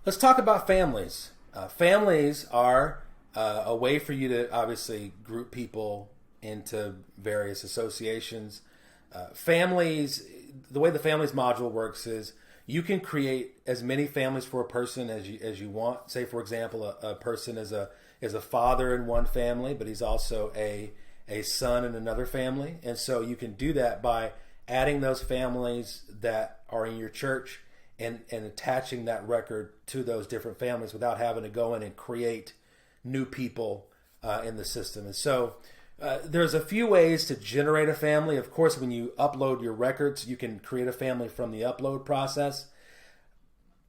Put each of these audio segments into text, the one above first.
Let's talk about families. Families are a way for you to obviously group people into various associations. Families, the way the families module works is you can create as many families for a person as you want. Say, for example, a person is a father in one family, but he's also a son in another family. And so you can do that by adding those families that are in your church and attaching that record to those different families without having to go in and create new people in the system. And so there's a few ways to generate a family. Of course, when you upload your records, you can create a family from the upload process.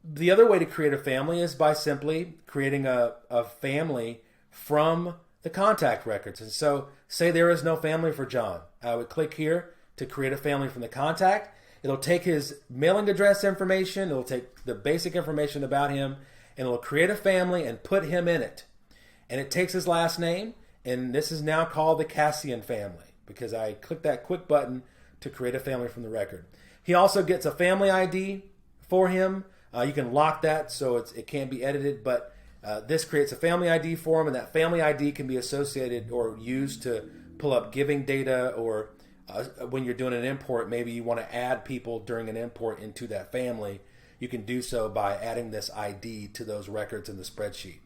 The other way to create a family is by simply creating a family from the contact records. And so say there is no family for John. I would click here to create a family from the contact. It'll take his mailing address information. It'll take the basic information about him, and it'll create a family and put him in it. And it takes his last name, and this is now called the Cassian family because I clicked that quick button to create a family from the record. He also gets a family ID for him. You can lock that so it can't be edited, but this creates a family ID for him, and that family ID can be associated or used to pull up giving data, or when you're doing an import, maybe you want to add people during an import into that family. You can do so by adding this ID to those records in the spreadsheet.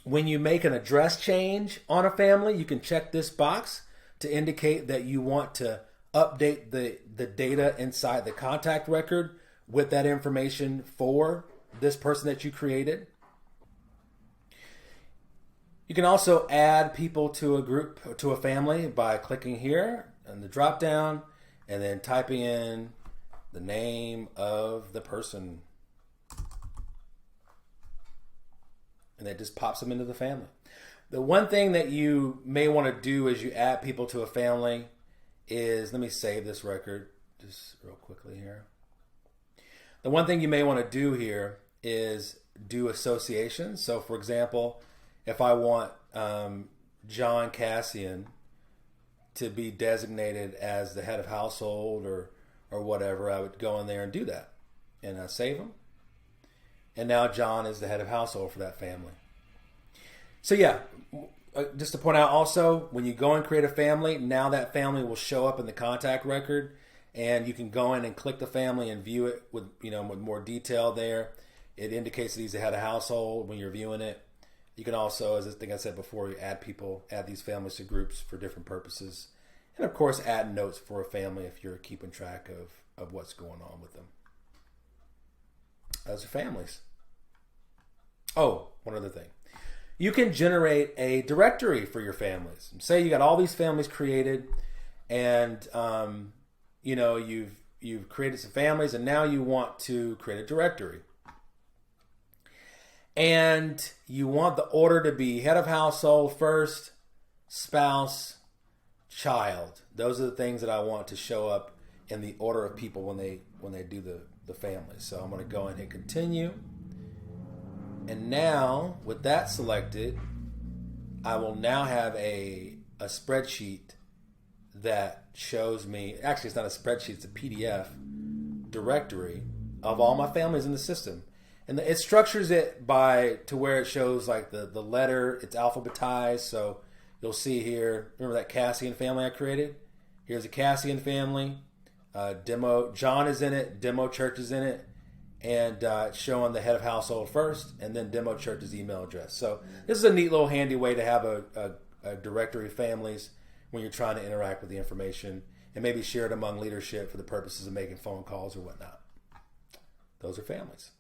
When you make an address change on a family, you can check this box to indicate that you want to update the data inside the contact record with that information for this person that you created. You can also add people to a group, to a family, by clicking here on the drop down and then typing in the name of the person. And it just pops them into the family. The one thing that you may want to do as you add people to a family is, let me save this record just real quickly here. The one thing you may want to do here is do associations. So for example, if I want John Cassian to be designated as the head of household or whatever, I would go in there and do that. And I save him. And now John is the head of household for that family. So yeah, just to point out also, when you go and create a family, now that family will show up in the contact record, and you can go in and click the family and view it with more detail there. It indicates that he's the head of household when you're viewing it. You can also, as I think I said before, you add these families to groups for different purposes. And of course, add notes for a family if you're keeping track of what's going on with them. Those are families. Oh, one other thing. You can generate a directory for your families. Say you got all these families created, and you've created some families, and now you want to create a directory. And you want the order to be head of household first, spouse, child. Those are the things that I want to show up in the order of people when they do the family. So I'm going to go and hit continue. And now with that selected, I will now have a spreadsheet that shows me, actually it's not a spreadsheet, it's a PDF directory of all my families in the system. And it structures it to where it shows like the letter, it's alphabetized. So you'll see here, remember that Cassian family I created? Here's a Cassian family. Demo John is in it, Demo Church is in it, and it's showing the head of household first, and then Demo Church's email address. So this is a neat little handy way to have a directory of families when you're trying to interact with the information and maybe share it among leadership for the purposes of making phone calls or whatnot. Those are families.